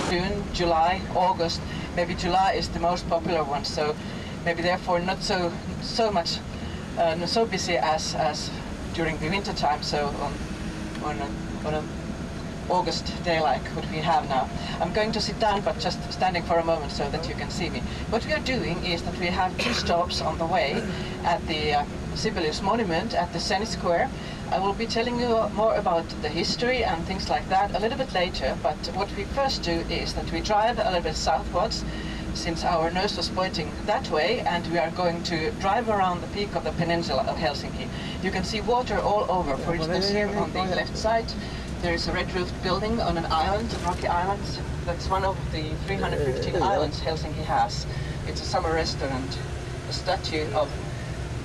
June, July, August. Maybe July is the most popular one, so maybe therefore not so much, not so busy as during the winter time. So on a August day like what we have now. I'm going to sit down, but just standing for a moment so that you can see me. What we are doing is that we have 2 stops on the way at the Sibelius Monument at the Senate Square. I will be telling you more about the history and things like that a little bit later, but what we first do is that we drive a little bit southwards, since our nose was pointing that way, and we are going to drive around the peak of the peninsula of Helsinki. You can see water all over. For instance, here on the left side, there is a red-roofed building on an island, a rocky island. That's one of the 315 islands Helsinki has. It's a summer restaurant. A statue of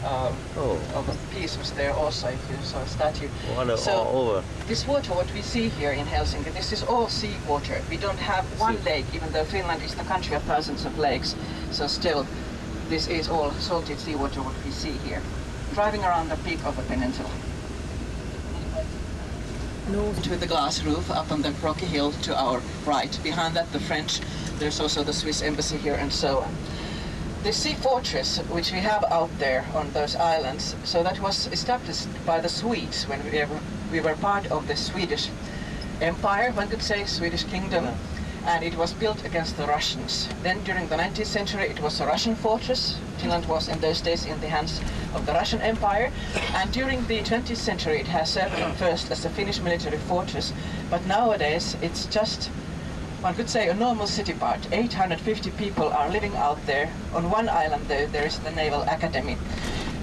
a piece was there also, if you saw a statue. Water all over. This water, what we see here in Helsinki, this is all sea water. We don't have one lake, even though Finland is the country of thousands of lakes. So still, this is all salted seawater what we see here. Driving around the peak of the peninsula. With the glass roof up on the rocky hill to our right. Behind that, the French. There's also the Swiss embassy here and so on. The sea fortress, which we have out there on those islands, so that was established by the Swedes when we were part of the Swedish Empire, one could say, Swedish kingdom, and it was built against the Russians. Then during the 19th century it was a Russian fortress. Finland was in those days in the hands of the Russian Empire, and during the 20th century it has served first as a Finnish military fortress, but nowadays it's just, one could say, a normal city part. 850 people are living out there. On one island there is the Naval Academy.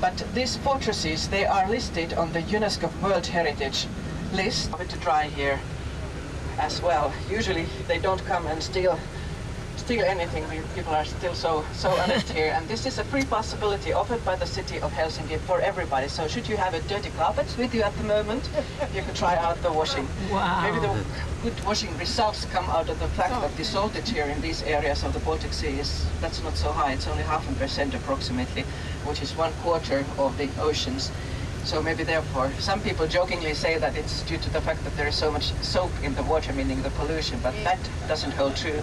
But these fortresses, they are listed on the UNESCO World Heritage list. To dry here as well. Usually they don't come and steal anything. People are still so honest here, and this is a free possibility offered by the city of Helsinki for everybody. So should you have a dirty carpet with you at the moment, you can try out the washing. Wow. Maybe the good washing results come out of the fact that the saltage here in these areas of the Baltic Sea that's not so high. It's only 0.5% approximately, which is 1/4 of the oceans. So maybe therefore, some people jokingly say that it's due to the fact that there is so much soap in the water, meaning the pollution, but that doesn't hold true.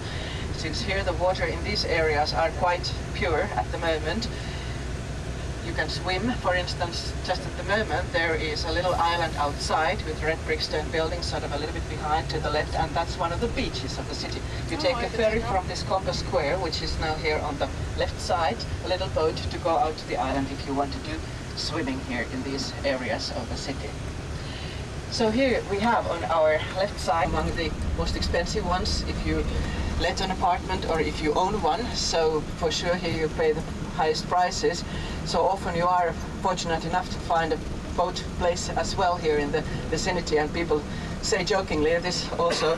Since here the water in these areas are quite pure at the moment. You can swim, for instance, just at the moment there is a little island outside with red brickstone buildings sort of a little bit behind to the left, and that's one of the beaches of the city. You take a ferry from this Compass Square, which is now here on the left side, a little boat to go out to the island if you want to do swimming here in these areas of the city. So here we have on our left side among the most expensive ones if you let an apartment or if you own one. So for sure here you pay the highest prices. So often you are fortunate enough to find a boat place as well here in the vicinity, and people say jokingly this also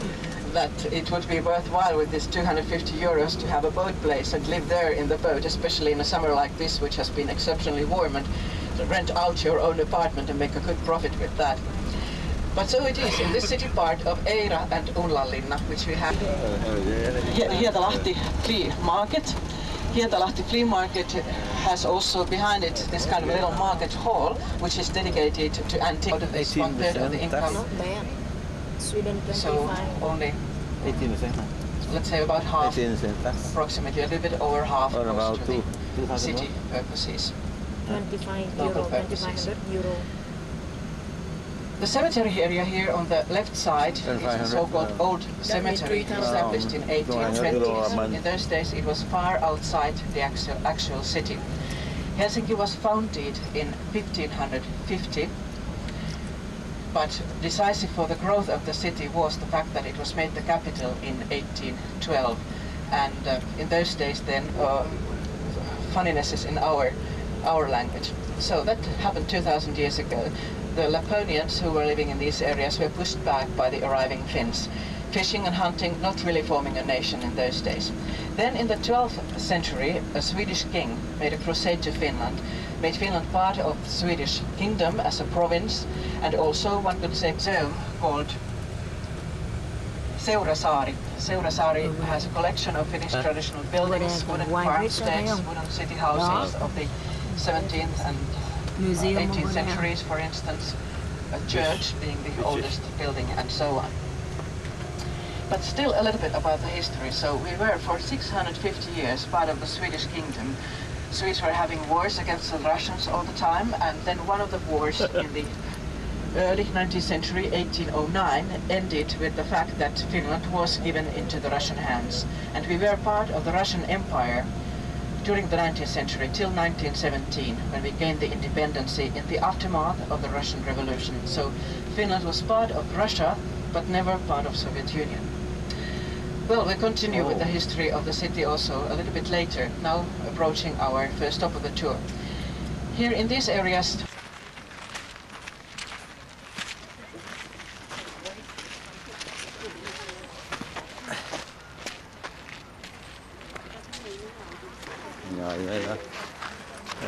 that it would be worthwhile with this 250 euros to have a boat place and live there in the boat, especially in a summer like this which has been exceptionally warm, and to rent out your own apartment and make a good profit with that. But so it is in this city part of Eira and Unlanlinna, which we have Hietalahti Flea Market. Hietalahti Flea Market has also behind it this kind of little market hall, which is dedicated to antiques. Out of this 1/3 of the income. Not bad. Sweden 25. So only 18%. Let's say about half, 18% tax. approximately a little bit over half Or goes about to the 2,000 city purposes. 25 Local euro, purposes. 2500 euro. The cemetery area here on the left side is a so-called old cemetery established in 1820s. In those days it was far outside the actual city. Helsinki was founded in 1550 But decisive for the growth of the city was the fact that it was made the capital in 1812. And in those days then, funniness is in our language. So that happened 2,000 years ago. The Laponians who were living in these areas were pushed back by the arriving Finns. Fishing and hunting not really forming a nation in those days. Then in the 12th century, a Swedish king made a crusade to Finland, made Finland part of the Swedish kingdom as a province, and also one could say zone called Seurasaari. Seurasaari has a collection of Finnish traditional buildings, wooden farmsteads, wooden city houses of the 17th and 18th centuries, for instance, a church being the oldest building, and so on. But still a little bit about the history. So we were for 650 years part of the Swedish kingdom. Swedes were having wars against the Russians all the time, and then one of the wars in the early 19th century, 1809, ended with the fact that Finland was given into the Russian hands. And we were part of the Russian Empire during the 19th century till 1917, when we gained the independence in the aftermath of the Russian Revolution. So Finland was part of Russia, but never part of Soviet Union. Well, we continue with the history of the city also a little bit later, now approaching our first stop of the tour. Here in these areas,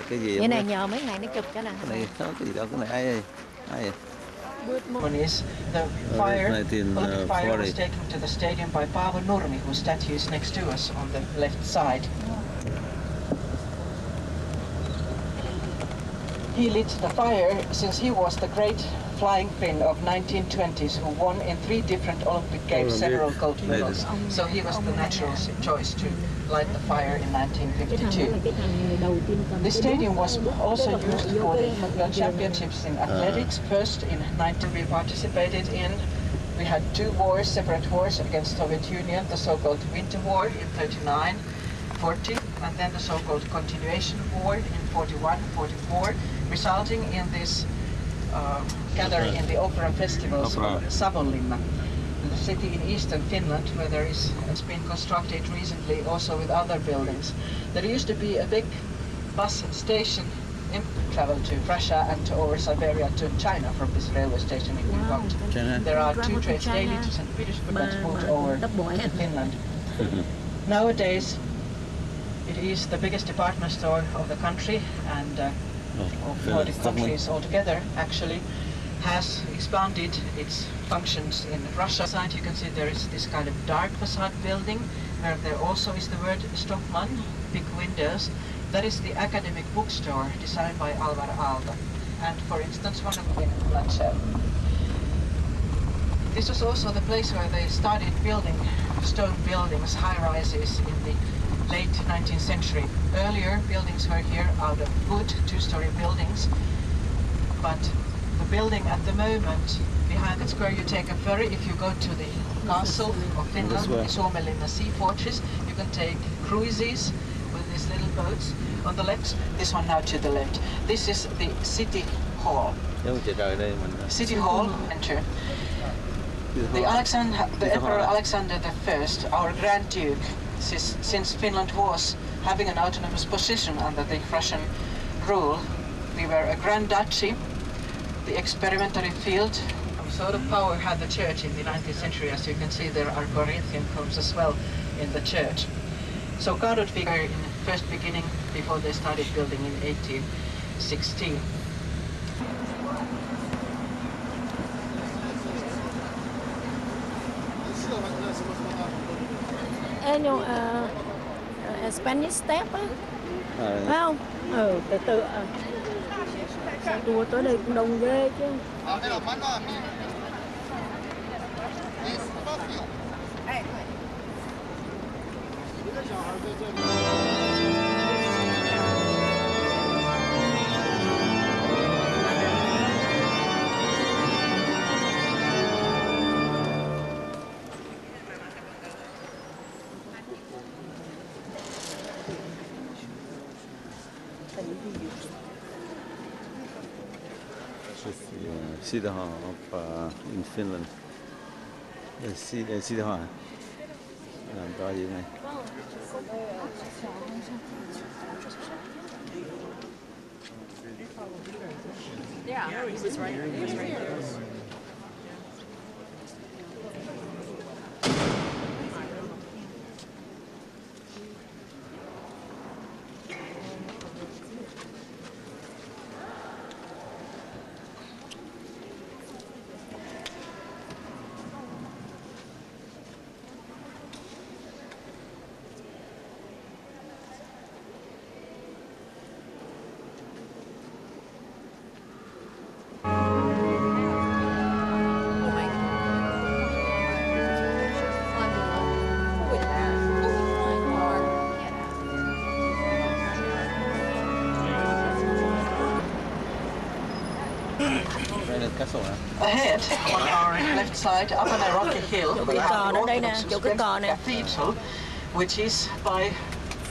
cái gì vậy này nhờ mấy ngày nó chụp cho nè. Cái này có cái gì đâu, cái này ai one is the political fire was taken to the stadium by Paavo Nurmi, whose statue is next to us on the left side. He lit the fire since he was the great flying Finn of 1920s who won in 3 different Olympic Games several gold medals. So he was the natural choice to light the fire in 1952. The stadium was also used for the World Championships in athletics. First in 19 we participated in. We had 2 wars, separate wars against Soviet Union, the so-called Winter War in 39, 40, and then the so-called Continuation War in 41, 44, resulting in this gathering in the opera festivals of Savonlinna, the city in eastern Finland, where it's been constructed recently also with other buildings. There used to be a big bus station in travel to Russia and over Siberia to China from this railway station if you want. There are 2 trains daily to St. Petersburg and moved over to Finland. Nowadays it is the biggest department store of the country, and of Nordic countries altogether, actually has expanded its functions in Russia. Side you can see there is this kind of dark facade building where there also is the word Stockman, big windows. That is the academic bookstore designed by Alvar Aalto, and for instance one of them in Latchel. This was also the place where they started building stone buildings, high-rises in the late 19th century. Earlier buildings were here out of wood, 2-story buildings, but the building at the moment behind the square, you take a ferry. If you go to the castle of Finland, the Suomenlinna Sea Fortress, you can take cruises with these little boats. On the left, this one now to the left. This is the City Hall. City Hall, enter. The Emperor Alexander I, our Grand Duke, since Finland was having an autonomous position under the Russian rule, we were a Grand Duchy. The experimentary field, some sort of power had the church in the 19th century. As you can see, there are Corinthian columns as well in the church. So Garut figure in the first beginning before they started building in 1816. Spanish step á, phải không? Từ từ. Xe tour tới đây cũng đông ghê chứ. city hall of in Finland. City hall. Làm to gì này? Yeah, he was right. He was right there. Ahead, on our left side, up on a rocky hill, we have the Orthodox Cathedral, which is by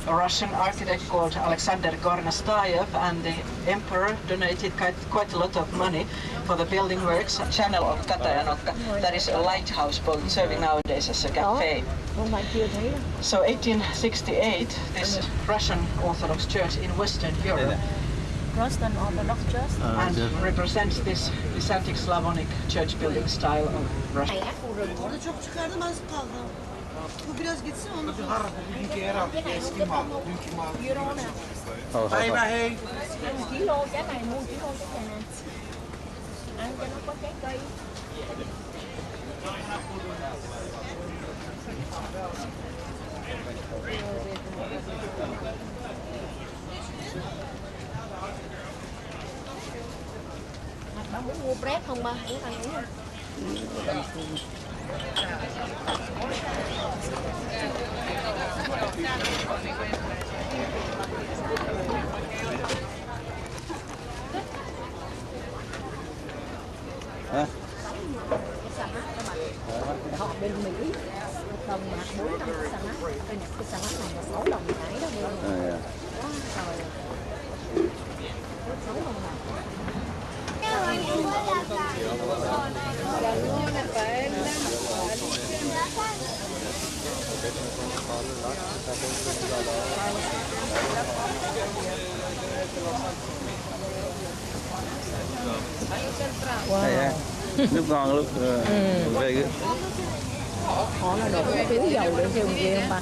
a Russian architect called Alexander Gornastayev, and the emperor donated quite a lot of money for the building works. Channel of Katajanotka, that is a lighthouse boat serving nowadays as a cafe. So 1868, this Russian Orthodox Church in Western Europe Russian Orthodox Church and represents this Byzantic Slavonic church building style of Russia. Orada çok çıkardım az kaldı. Bu biraz gitsin onu. Dünkü herhalde eski mal. Dünkü mal. Hay bà hay. Kilo trái này mua kilo trái này nè. Ăn cho nó có trái cây. Bà muốn mua bread không ba? Muốn ăn uống không? Hả? Họ bên Mỹ đồng mà 4 năm cái salad, cái salad này là 6 đồng cái đó mua. Trời. 6 đồng này. Wow. Lúc ngon lúc về cái họ là đổ cái phiếu dầu để dùng gì không bà?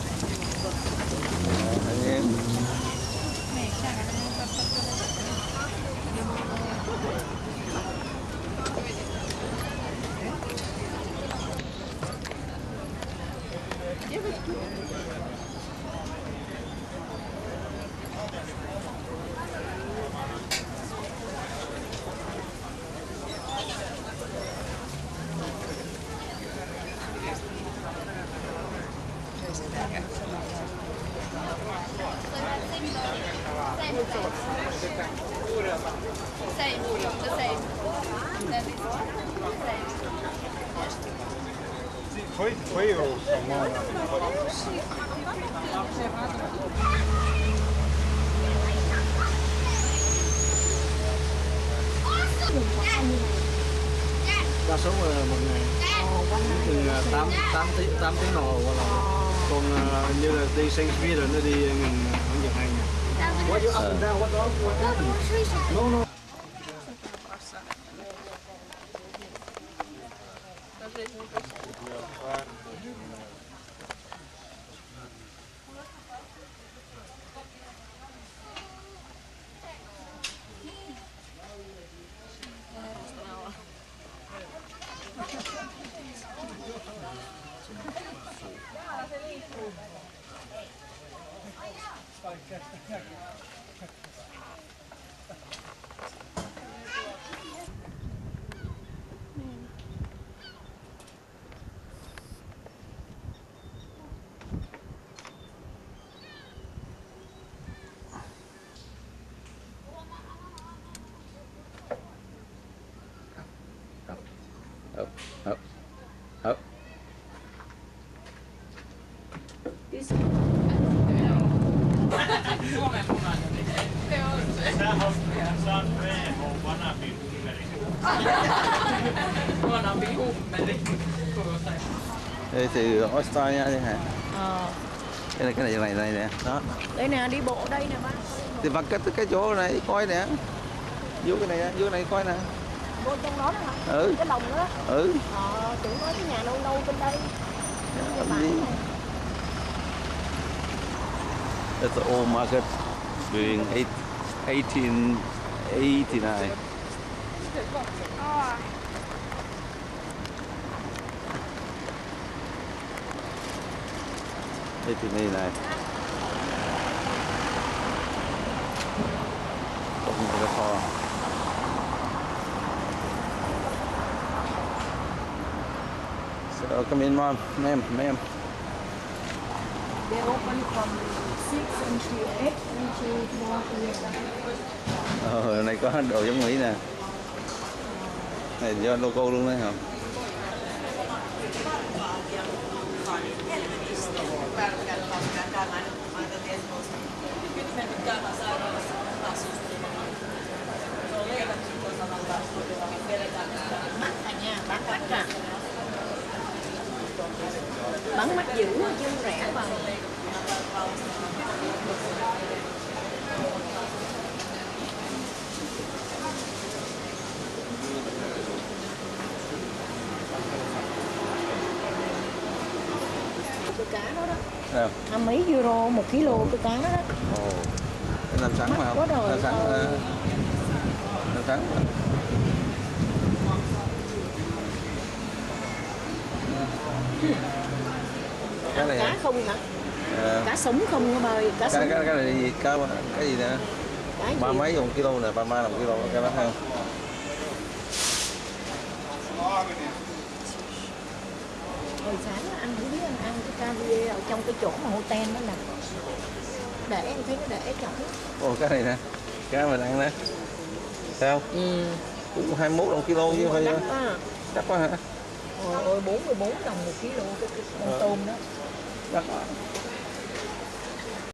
Đa số là một ngày từ 8 tiếng đồng hồ, còn như là đi Saint Peter nó đi khoảng chừng 2 ngày. What you up and down? What happened? No. Up. Sä oot VH vanha pilkkiveri. Đây thì Australia đây hả? Đây là cái này nè, đó. Đây nè, đi bộ đây nè bác. Thì bằng cái chỗ này coi nè. Vô cái này coi nè. Vô trong đó đó hả? Ừ. Cái lồng đó. Ừ. Tưởng nói cái nhà nâu nâu bên đây. That's the old market during 1889. Đây thì này này. Open to the car. So come in, ma'am. Ma'am. They open from 6 until 8 until 4 p.m. Này có đồ giống Mỹ nè. Này do logo luôn đấy hả? Bán mắc dữ chứ rẻ mà. Cái cá đó đó. À, mấy euro 1 kg cái cá đó đó. Ồ. Cái làm sẵn mà không? Làm sẵn. Làm sẵn. Cá này cá không hả? Cá sống không hả bơi? Cá sống. Cái này gì? Cái gì nè? Ba mấy đồng kilo nè, 35 kilo cái đó không? Hồi sáng anh không biết anh ăn cái caviar ở trong cái chỗ mà hotel đó nè. Để em thấy nó để chồng. Ồ cái này nè. Cái mình ăn nè. Sao? Cũng 21 đồng kilo chứ phải không? Đắt quá hả? Ôi 44 đồng 1 kg cái con tôm đó. Đắt quá.